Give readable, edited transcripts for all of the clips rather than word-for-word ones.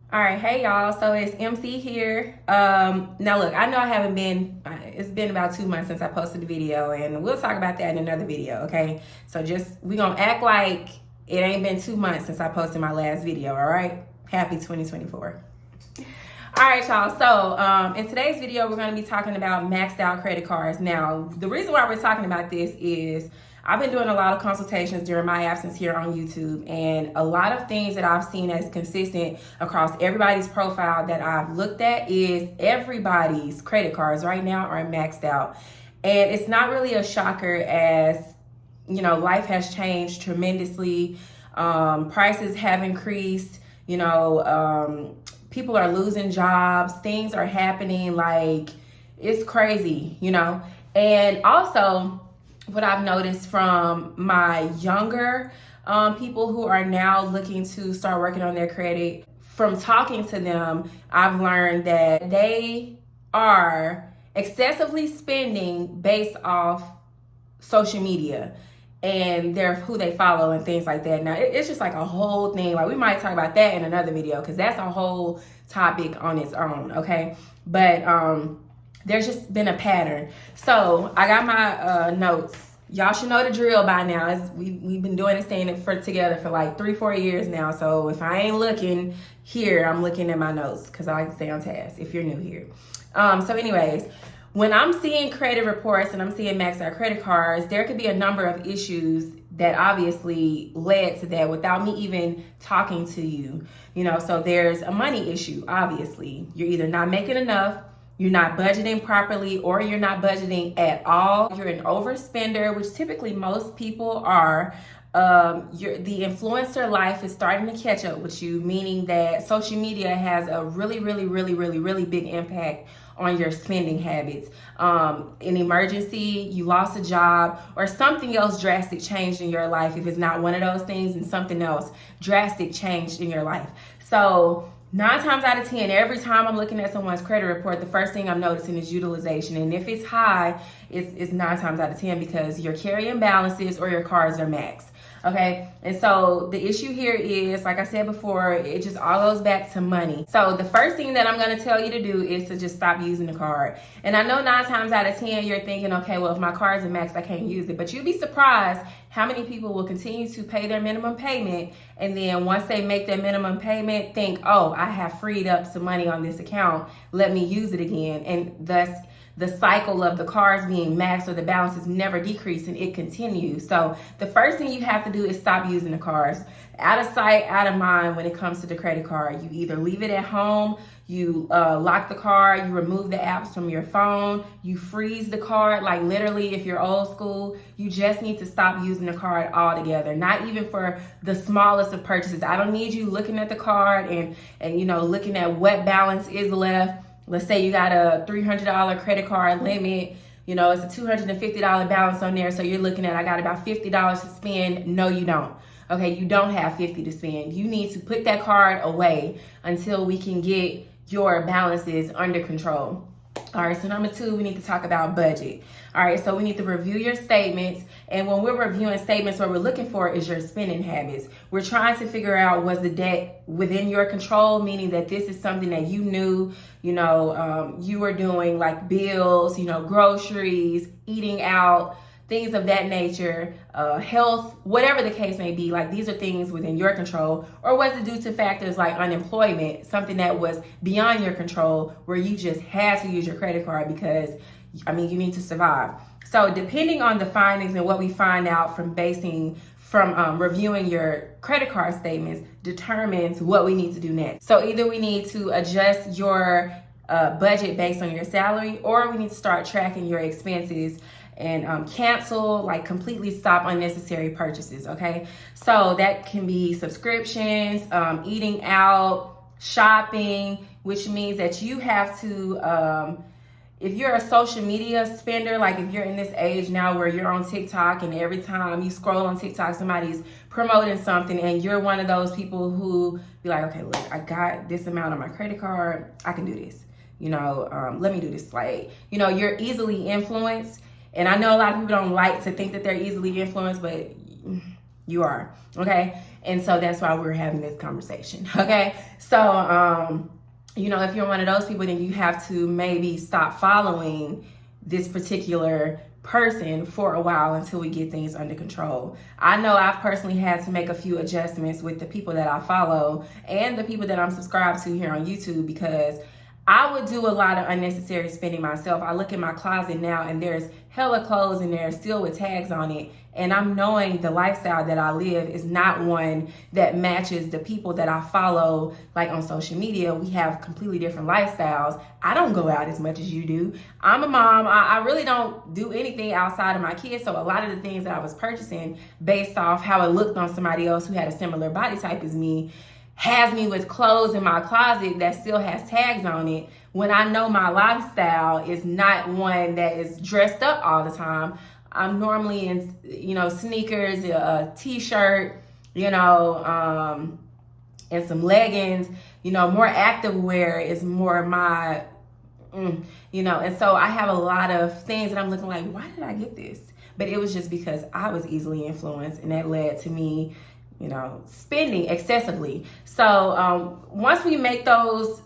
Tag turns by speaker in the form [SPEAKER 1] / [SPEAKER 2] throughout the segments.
[SPEAKER 1] All right, hey y'all. So it's MC here. Now look, I know I haven't been. It's been about 2 months since I posted the video, and we'll talk about that in another video. Okay. So we gonna act like it ain't been 2 months since I posted my last video. All right. Happy 2024. All right, y'all. So in today's video, we're going to be talking about maxed out credit cards. Now, the reason why we're talking about this is I've been doing a lot of consultations during my absence here on YouTube, and a lot of things that I've seen as consistent across everybody's profile that I've looked at is everybody's credit cards right now are maxed out. And it's not really a shocker, as you know, life has changed tremendously. Prices have increased, people are losing jobs, things are happening, like it's crazy, And also, what I've noticed from my younger people who are now looking to start working on their credit, from talking to them, I've learned that they are excessively spending based off social media and who they follow and things like that. Now, it's just like a whole thing. Like, we might talk about that in another video because that's a whole topic on its own, okay? But there's just been a pattern. So I got my notes. Y'all should know the drill by now. We've been doing this thing together for like 3-4 years now. So if I ain't looking here, I'm looking at my notes because I like to stay on task if you're new here. So anyways, when I'm seeing credit reports and I'm seeing maxed out credit cards, there could be a number of issues that obviously led to that without me even talking to you. So there's a money issue, obviously. You're either not making enough, you're not budgeting properly, or you're not budgeting at all. You're an overspender, which typically most people are. The influencer life is starting to catch up with you, meaning that social media has a really, really, really, really, really big impact on your spending habits. An emergency, you lost a job, or something else drastic changed in your life. If it's not one of those things, and something else drastic changed in your life. So 9 times out of 10, every time I'm looking at someone's credit report, the first thing I'm noticing is utilization. And if it's high, it's 9 times out of 10 because you're carrying balances or your cards are maxed. Okay, and so the issue here is, like I said before, it just all goes back to money. So the first thing that I'm going to tell you to do is to just stop using the card. And I know 9 times out of 10 you're thinking, okay, well, if my cards are maxed, I can't use it. But you'd be surprised how many people will continue to pay their minimum payment, and then once they make their minimum payment, think, oh, I have freed up some money on this account, let me use it again. And thus the cycle of the cards being maxed or the balance is never decreasing, it continues. So the first thing you have to do is stop using the cards. Out of sight, out of mind when it comes to the credit card. You either leave it at home, you lock the card, you remove the apps from your phone, you freeze the card. Like, literally, if you're old school, you just need to stop using the card altogether. Not even for the smallest of purchases. I don't need you looking at the card and looking at what balance is left. Let's say you got a $300 credit card limit, it's a $250 balance on there. So you're looking at, I got about $50 to spend. No, you don't. Okay, you don't have $50 to spend. You need to put that card away until we can get your balances under control. All right, so number 2, we need to talk about budget. All right, so we need to review your statements. And when we're reviewing statements, what we're looking for is your spending habits. We're trying to figure out, was the debt within your control, meaning that this is something that you knew, you were doing, like bills, groceries, eating out, things of that nature, health, whatever the case may be. Like, these are things within your control. Or was it due to factors like unemployment, something that was beyond your control, where you just had to use your credit card because, you need to survive. So depending on the findings and what we find out from reviewing your credit card statements determines what we need to do next. So either we need to adjust your budget based on your salary, or we need to start tracking your expenses and cancel, like completely stop unnecessary purchases, okay? So that can be subscriptions, eating out, shopping, which means that you have to, if you're a social media spender, like if you're in this age now where you're on TikTok and every time you scroll on TikTok, somebody's promoting something and you're one of those people who be like, okay, look, I got this amount on my credit card, I can do this. Let me do this. Like, you're easily influenced. And I know a lot of people don't like to think that they're easily influenced, but You are. Okay. And so that's why we're having this conversation. Okay. So, if you're one of those people, then you have to maybe stop following this particular person for a while until we get things under control. I know I've personally had to make a few adjustments with the people that I follow and the people that I'm subscribed to here on YouTube, because I would do a lot of unnecessary spending myself. I look in my closet now and there's hella clothes in there still with tags on it. And I'm knowing the lifestyle that I live is not one that matches the people that I follow, like on social media. We have completely different lifestyles. I don't go out as much as you do. I'm a mom. I really don't do anything outside of my kids. So a lot of the things that I was purchasing based off how it looked on somebody else who had a similar body type as me has me with clothes in my closet that still has tags on it, when I know my lifestyle is not one that is dressed up all the time. I'm normally in, sneakers, a t-shirt, and some leggings. More active wear is more my, and so I have a lot of things that I'm looking like, why did I get this? But it was just because I was easily influenced, and that led to me spending excessively. So once we make those,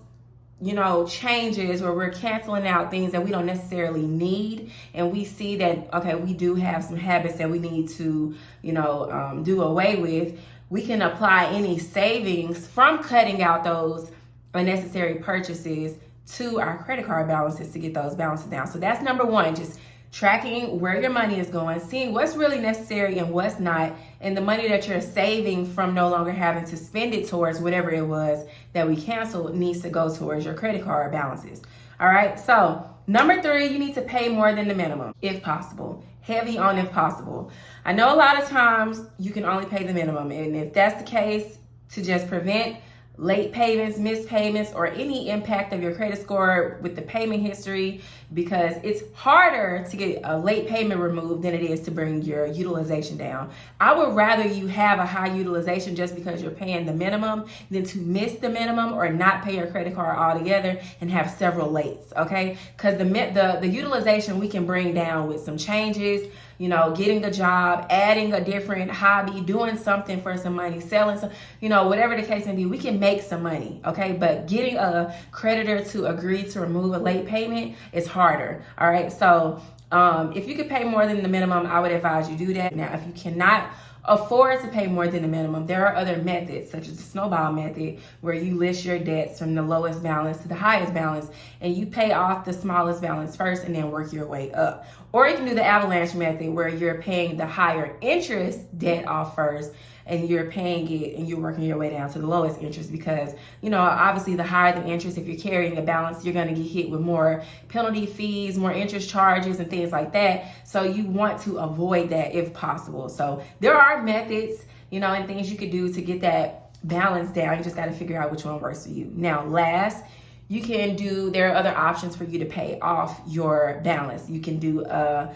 [SPEAKER 1] changes where we're canceling out things that we don't necessarily need, and we see that, okay, we do have some habits that we need to, do away with, we can apply any savings from cutting out those unnecessary purchases to our credit card balances to get those balances down. So that's number one, just tracking where your money is going, seeing what's really necessary and what's not, and the money that you're saving from no longer having to spend it towards whatever it was that we canceled needs to go towards your credit card balances. All right. So number 3, you need to pay more than the minimum if possible. Heavy on if possible. I know a lot of times you can only pay the minimum, and if that's the case, to just prevent late payments, missed payments, or any impact of your credit score with the payment history, because it's harder to get a late payment removed than it is to bring your utilization down. I would rather you have a high utilization just because you're paying the minimum than to miss the minimum or not pay your credit card altogether and have several lates, okay? Because the utilization we can bring down with some changes, getting a job, adding a different hobby, doing something for some money, selling some, whatever the case may be, we can make some money, okay? But getting a creditor to agree to remove a late payment is harder, all right? So if you could pay more than the minimum, I would advise you do that. Now, if you cannot afford to pay more than the minimum, there are other methods, such as the snowball method, where you list your debts from the lowest balance to the highest balance, and you pay off the smallest balance first and then work your way up. Or you can do the avalanche method, where you're paying the higher interest debt off first, and you're paying it and you're working your way down to the lowest interest, because obviously the higher the interest, if you're carrying a balance, you're going to get hit with more penalty fees, more interest charges, and things like that. So you want to avoid that if possible. So there are methods, and things you could do to get that balance down. You just got to figure out which one works for you. Now, last, there are other options for you to pay off your balance. You can do a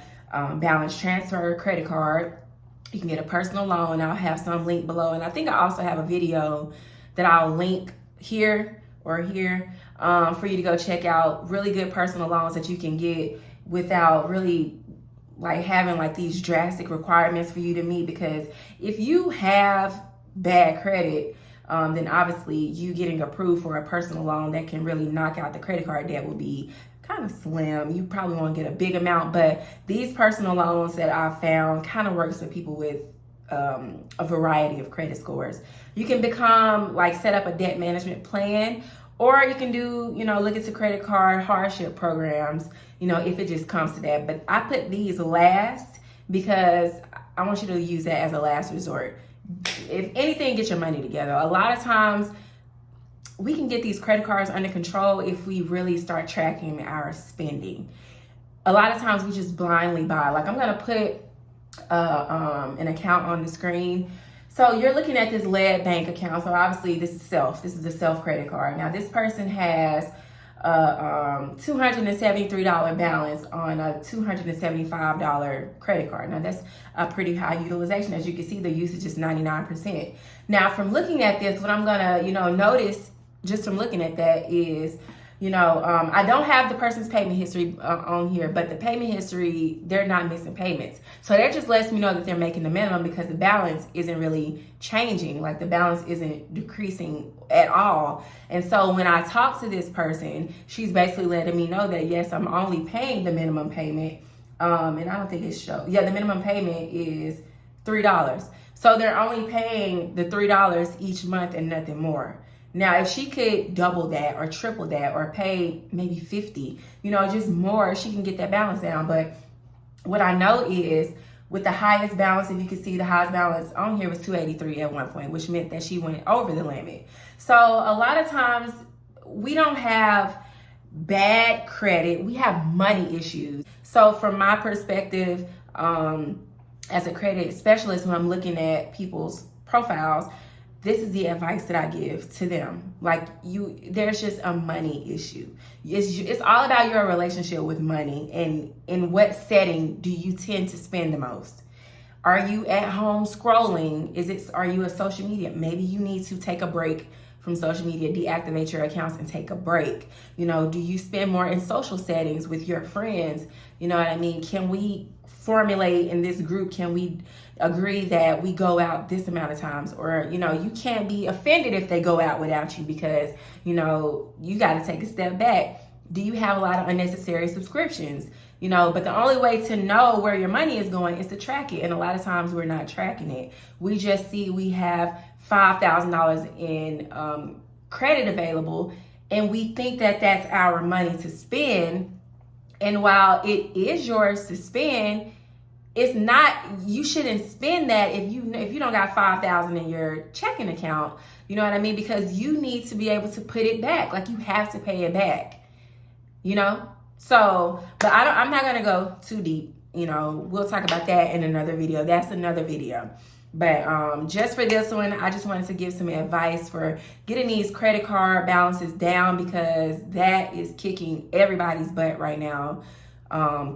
[SPEAKER 1] balance transfer credit card. You can get a personal loan. I'll have some link below. And I think I also have a video that I'll link here or here for you to go check out. Really good personal loans that you can get without really having these drastic requirements for you to meet. Because if you have bad credit, then obviously you getting approved for a personal loan that can really knock out the credit card debt will be kind of slim. You probably won't get a big amount, but these personal loans that I've found kind of works for people with a variety of credit scores. You can set up a debt management plan, or you can do, look into credit card hardship programs, if it just comes to that. But I put these last because I want you to use that as a last resort. If anything, get your money together. A lot of times we can get these credit cards under control if we really start tracking our spending. A lot of times we just blindly buy. I'm going to put an account on the screen. So you're looking at this lead bank account. So obviously this is a self credit card. Now this person has $273 balance on a $275 credit card. Now that's a pretty high utilization. As you can see, the usage is 99%. Now from looking at this, what I'm gonna, notice just from looking at that is I don't have the person's payment history on here, but the payment history, they're not missing payments. So that just lets me know that they're making the minimum, because the balance isn't really changing. Like, the balance isn't decreasing at all. And so when I talk to this person, she's basically letting me know that, yes, I'm only paying the minimum payment. And I don't think it shows. Yeah, the minimum payment is $3. So they're only paying the $3 each month and nothing more. Now, if she could double that or triple that or pay maybe 50, just more, she can get that balance down. But what I know is, with the highest balance, if you can see, the highest balance on here was 283 at one point, which meant that she went over the limit. So a lot of times we don't have bad credit, we have money issues. So from my perspective, as a credit specialist, when I'm looking at people's profiles, this is the advice that I give to them. Like, there's just a money issue. It's all about your relationship with money, and in what setting do you tend to spend the most? Are you at home scrolling? Are you a social media? Maybe you need to take a break from social media, deactivate your accounts and take a break. Do you spend more in social settings with your friends? You know what I mean? Can we formulate in this group, can we agree that we go out this amount of times? Or, you can't be offended if they go out without you, because, you got to take a step back. Do you have a lot of unnecessary subscriptions? But the only way to know where your money is going is to track it. And a lot of times we're not tracking it. We just see we have $5,000 in credit available, and we think that that's our money to spend. And while it is yours to spend, it's not. You shouldn't spend that if you don't got $5,000 in your checking account. You know what I mean? Because you need to be able to put it back. Like, you have to pay it back. So, but I'm not gonna go too deep. We'll talk about that in another video. That's another video. But just for this one, I just wanted to give some advice for getting these credit card balances down, because that is kicking everybody's butt right now.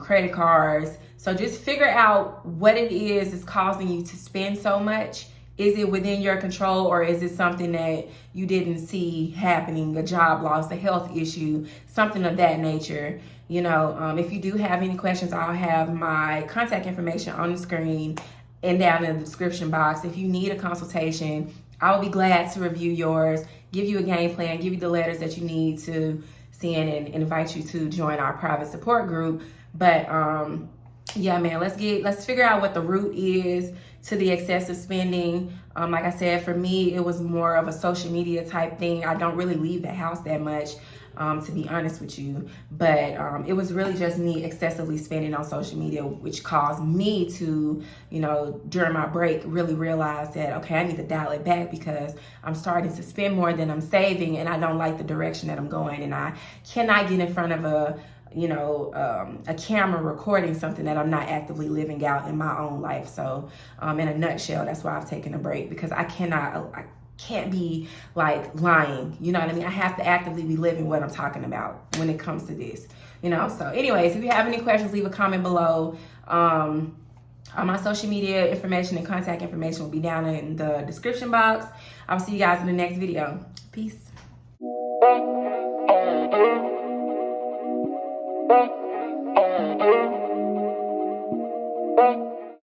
[SPEAKER 1] Credit cards. So just figure out what it is causing you to spend so much. Is it within your control, or is it something that you didn't see happening, a job loss, a health issue, something of that nature? If you do have any questions, I'll have my contact information on the screen and down in the description box. If you need a consultation, I will be glad to review yours, give you a game plan, give you the letters that you need to send, and invite you to join our private support group. But yeah, man, let's figure out what the root is to the excessive spending. Like I said, for me, it was more of a social media type thing. I don't really leave the house that much, to be honest with you. But it was really just me excessively spending on social media, which caused me to, during my break, really realize that, okay, I need to dial it back, because I'm starting to spend more than I'm saving, and I don't like the direction that I'm going. And I cannot get in front of a camera recording something that I'm not actively living out in my own life. So in a nutshell, that's why I've taken a break, because I can't be like lying. You know what I mean? I have to actively be living what I'm talking about when it comes to this. So anyways, if you have any questions, leave a comment below. All my social media information and contact information will be down in the description box. I'll see you guys in the next video. Peace.